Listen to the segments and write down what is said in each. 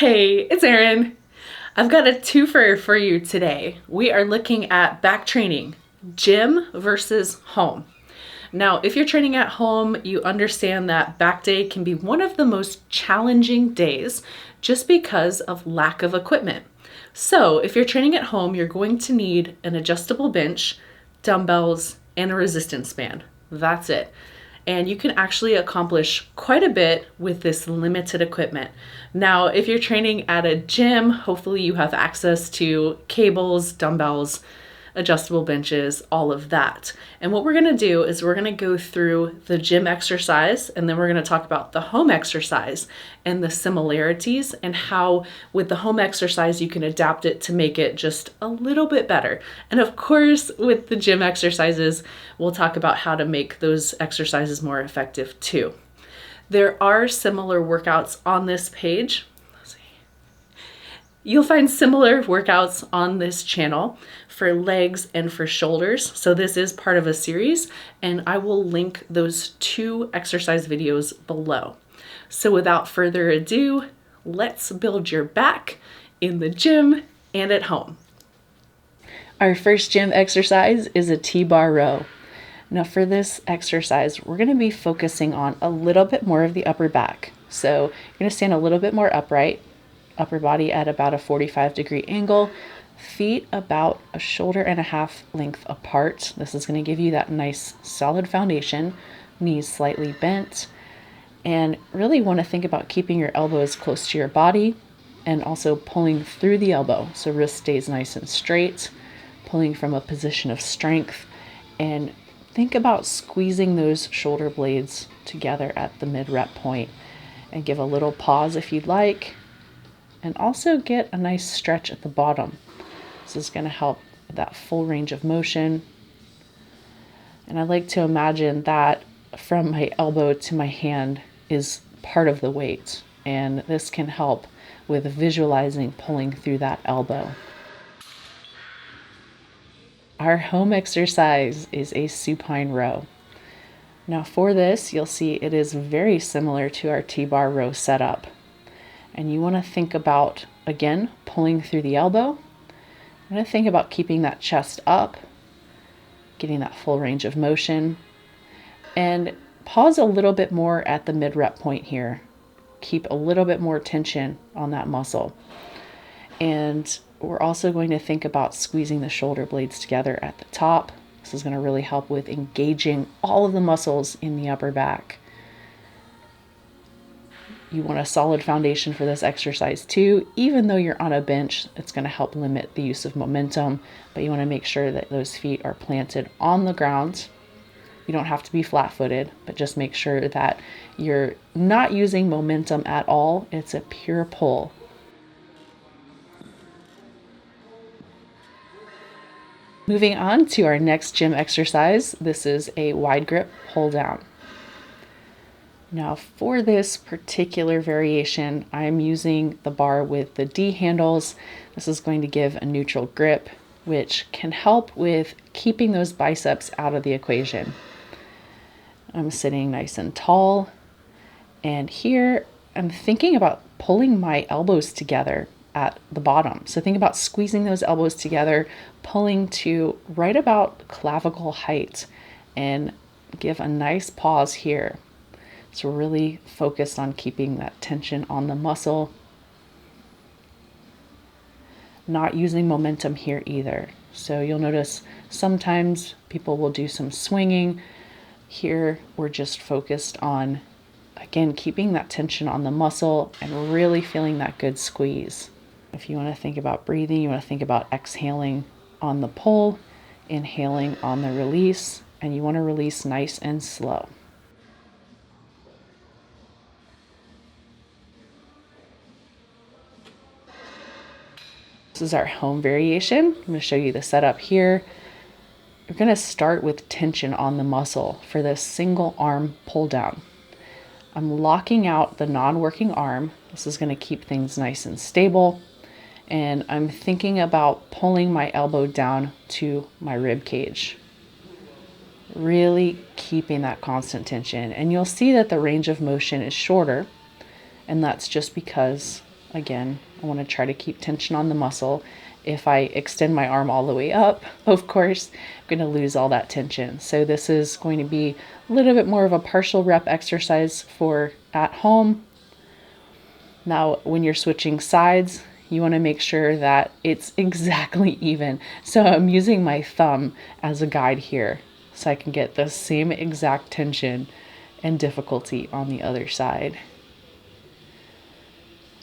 Hey, it's Erin. I've got a twofer for you today. We are looking at back training, gym versus home. Now, if you're training at home, you understand that back day can be one of the most challenging days just because of lack of equipment. So if you're training at home, you're going to need an adjustable bench, dumbbells, and a resistance band. That's it. And you can actually accomplish quite a bit with this limited equipment. Now, if you're training at a gym, hopefully you have access to cables, dumbbells, adjustable benches, all of that. And what we're gonna do is we're gonna go through the gym exercise, and then we're gonna talk about the home exercise and the similarities and how with the home exercise you can adapt it to make it just a little bit better. And of course, with the gym exercises, we'll talk about how to make those exercises more effective too. There are similar workouts on this page. You'll find similar workouts on this channel for legs and for shoulders. So this is part of a series, and I will link those two exercise videos below. So without further ado, let's build your back in the gym and at home. Our first gym exercise is a TBar row. Now for this exercise, we're going to be focusing on a little bit more of the upper back. So you're going to stand a little bit more upright, upper body at about a 45-degree angle, feet about a shoulder and a half length apart. This is going to give you that nice solid foundation, knees slightly bent, and really want to think about keeping your elbows close to your body and also pulling through the elbow. So wrist stays nice and straight, pulling from a position of strength, and think about squeezing those shoulder blades together at the mid-rep point, and give a little pause if you'd like. And also get a nice stretch at the bottom. This is going to help with that full range of motion. And I like to imagine that from my elbow to my hand is part of the weight. And this can help with visualizing pulling through that elbow. Our home exercise is a supine row. Now for this, you'll see it is very similar to our TBar row setup. And you want to think about, again, pulling through the elbow. You want to think about keeping that chest up, getting that full range of motion, and pause a little bit more at the mid-rep point here. Keep a little bit more tension on that muscle. And we're also going to think about squeezing the shoulder blades together at the top. This is going to really help with engaging all of the muscles in the upper back. You want a solid foundation for this exercise too. Even though you're on a bench, it's going to help limit the use of momentum, but you want to make sure that those feet are planted on the ground. You don't have to be flat-footed, but just make sure that you're not using momentum at all. It's a pure pull. Moving on to our next gym exercise, this is a wide grip pull down. Now for this particular variation, I'm using the bar with the D handles. This is going to give a neutral grip, which can help with keeping those biceps out of the equation. I'm sitting nice and tall, and here I'm thinking about pulling my elbows together at the bottom. So think about squeezing those elbows together, pulling to right about clavicle height, and give a nice pause here. So we're really focused on keeping that tension on the muscle. Not using momentum here either. So you'll notice sometimes people will do some swinging. Here we're just focused on, again, keeping that tension on the muscle and really feeling that good squeeze. If you want to think about breathing, you want to think about exhaling on the pull, inhaling on the release, and you want to release nice and slow. This is our home variation. I'm going to show you the setup here. You're going to start with tension on the muscle for this single arm pull down. I'm locking out the non-working arm. This is going to keep things nice and stable. And I'm thinking about pulling my elbow down to my rib cage. Really keeping that constant tension. And you'll see that the range of motion is shorter. And that's just because Again, I want to try to keep tension on the muscle. If I extend my arm all the way up, of course, I'm going to lose all that tension. So this is going to be a little bit more of a partial rep exercise for at home. Now, when you're switching sides, you want to make sure that it's exactly even. So I'm using my thumb as a guide here so I can get the same exact tension and difficulty on the other side.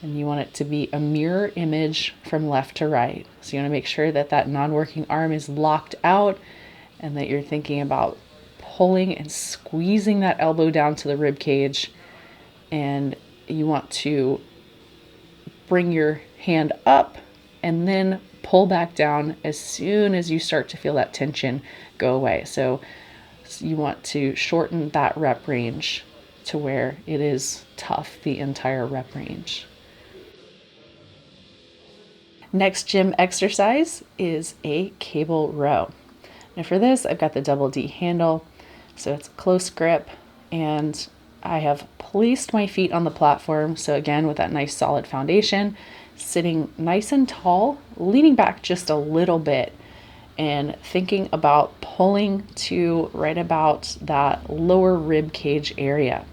And you want it to be a mirror image from left to right. So you want to make sure that that non-working arm is locked out and that you're thinking about pulling and squeezing that elbow down to the rib cage. And you want to bring your hand up and then pull back down as soon as you start to feel that tension go away. So you want to shorten that rep range to where it is tough the entire rep range. Next gym exercise is a cable row. Now for this, I've got the double D handle, so it's a close grip, and I have placed my feet on the platform. So again, with that nice solid foundation, sitting nice and tall, leaning back just a little bit, and thinking about pulling to right about that lower rib cage area.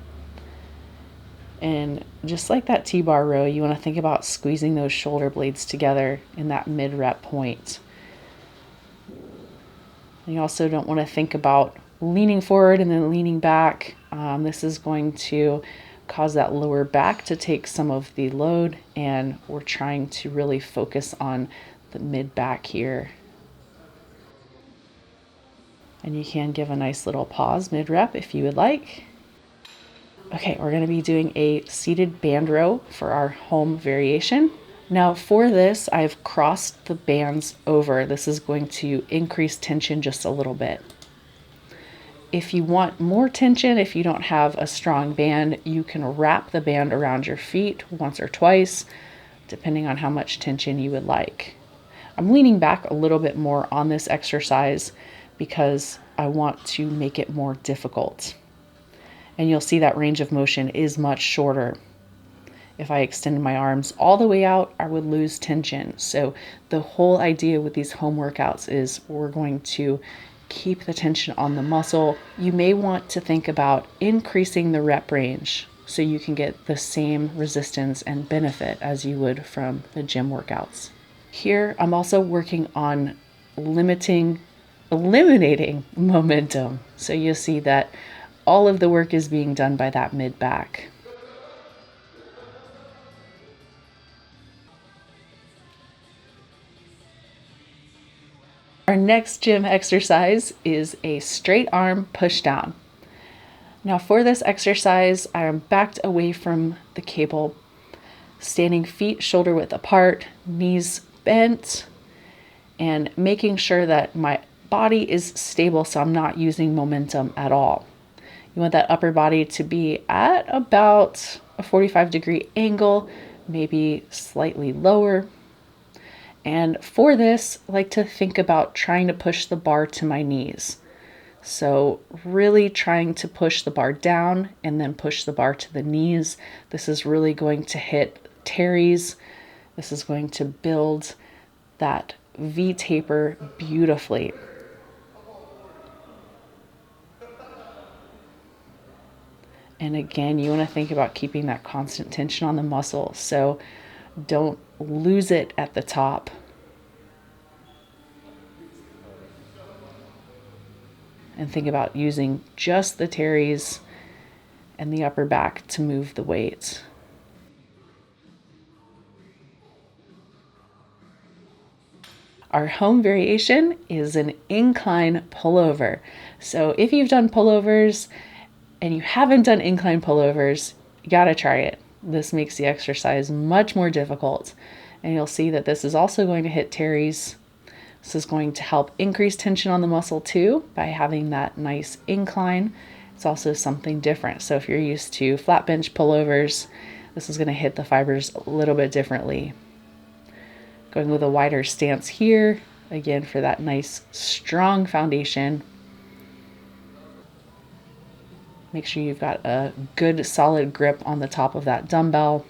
And just like that T-bar row, you want to think about squeezing those shoulder blades together in that mid-rep point. And you also don't want to think about leaning forward and then leaning back. This is going to cause that lower back to take some of the load, and we're trying to really focus on the mid-back here. And you can give a nice little pause mid-rep if you would like. Okay, we're going to be doing a seated band row for our home variation. Now for this, I've crossed the bands over. This is going to increase tension just a little bit. If you want more tension, if you don't have a strong band, you can wrap the band around your feet once or twice, depending on how much tension you would like. I'm leaning back a little bit more on this exercise because I want to make it more difficult. And you'll see that range of motion is much shorter. If I extended my arms all the way out, I would lose tension. So the whole idea with these home workouts is we're going to keep the tension on the muscle. You may want to think about increasing the rep range so you can get the same resistance and benefit as you would from the gym workouts. Here, I'm also working on eliminating momentum. So you'll see that all of the work is being done by that mid-back. Our next gym exercise is a straight arm push down. Now for this exercise, I am backed away from the cable, standing feet shoulder width apart, knees bent, and making sure that my body is stable so I'm not using momentum at all. You want that upper body to be at about a 45-degree angle, maybe slightly lower. And for this, I like to think about trying to push the bar to my knees. So really trying to push the bar down and then push the bar to the knees. This is really going to hit teres. This is going to build that V taper beautifully. And again, you want to think about keeping that constant tension on the muscle. So don't lose it at the top. And think about using just the teres and the upper back to move the weight. Our home variation is an incline pullover. So if you've done pullovers and you haven't done incline pullovers, you gotta try it. This makes the exercise much more difficult. And you'll see that this is also going to hit teres. This is going to help increase tension on the muscle too by having that nice incline. It's also something different. So if you're used to flat bench pullovers, this is gonna hit the fibers a little bit differently. Going with a wider stance here, again for that nice strong foundation. Make sure you've got a good solid grip on the top of that dumbbell.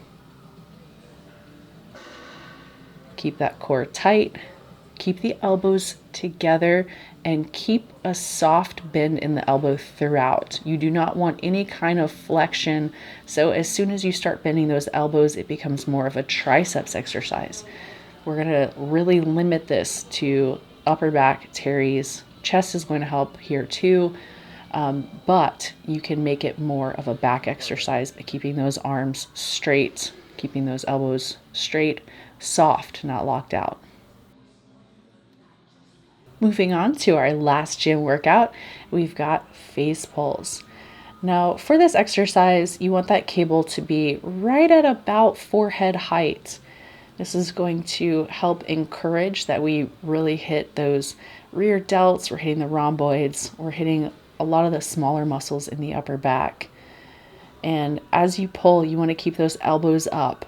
Keep that core tight. Keep the elbows together and keep a soft bend in the elbow throughout. You do not want any kind of flexion. So as soon as you start bending those elbows, it becomes more of a triceps exercise. We're going to really limit this to upper back teres. Chest is going to help here too. But you can make it more of a back exercise by keeping those arms straight, keeping those elbows straight, soft, not locked out. Moving on to our last gym workout, we've got face pulls. Now for this exercise, you want that cable to be right at about forehead height. This is going to help encourage that we really hit those rear delts, we're hitting the rhomboids, we're hitting a lot of the smaller muscles in the upper back. And as you pull, you want to keep those elbows up,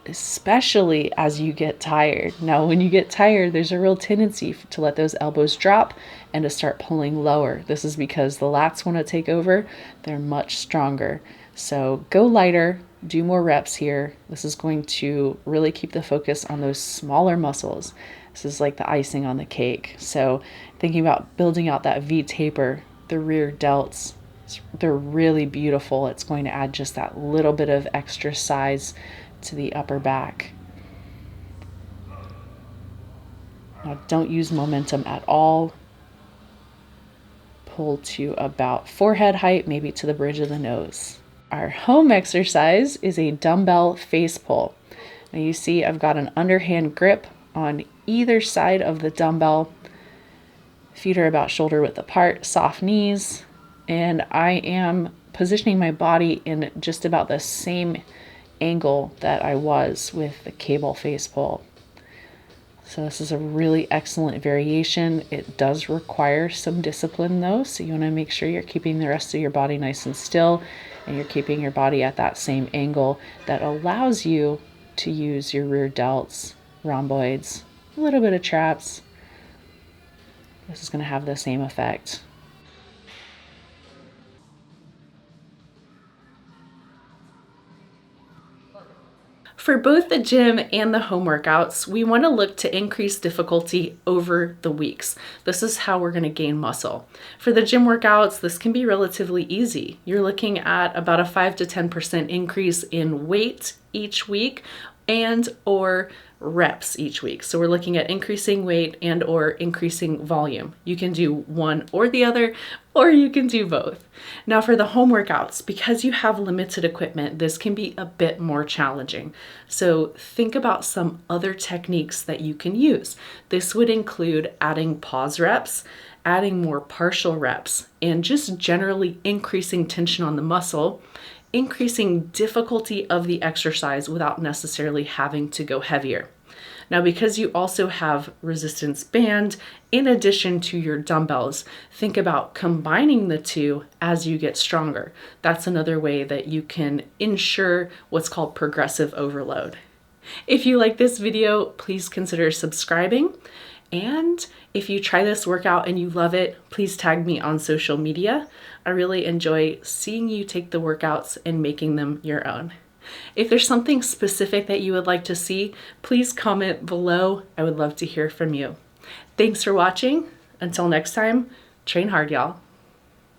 especially as you get tired. Now, when you get tired, there's a real tendency to let those elbows drop and to start pulling lower. This is because the lats want to take over. They're much stronger. So go lighter, do more reps here. This is going to really keep the focus on those smaller muscles. This is like the icing on the cake. So thinking about building out that V taper, the rear delts, they're really beautiful. It's going to add just that little bit of extra size to the upper back. Now don't use momentum at all. Pull to about forehead height, maybe to the bridge of the nose. Our home exercise is a dumbbell face pull. Now you see I've got an underhand grip on either side of the dumbbell. Feet are about shoulder width apart, soft knees, and I am positioning my body in just about the same angle that I was with the cable face pull. So this is a really excellent variation. It does require some discipline though, so you want to make sure you're keeping the rest of your body nice and still, and you're keeping your body at that same angle that allows you to use your rear delts, rhomboids, a little bit of traps. This is going to have the same effect. For both the gym and the home workouts, we want to look to increase difficulty over the weeks. This is how we're going to gain muscle. For the gym workouts, this can be relatively easy. You're looking at about a 5 to 10% increase in weight each week and or reps each week. So we're looking at increasing weight and or increasing volume. You can do one or the other, or you can do both. Now for the home workouts, because you have limited equipment, this can be a bit more challenging. So think about some other techniques that you can use. This would include adding pause reps, adding more partial reps, and just generally increasing tension on the muscle, increasing difficulty of the exercise without necessarily having to go heavier. Now, because you also have resistance band in addition to your dumbbells, think about combining the two as you get stronger. That's another way that you can ensure what's called progressive overload. If you like this video, please consider subscribing. And if you try this workout and you love it, please tag me on social media. I really enjoy seeing you take the workouts and making them your own. If there's something specific that you would like to see, please comment below. I would love to hear from you. Thanks for watching. Until next time, train hard, y'all.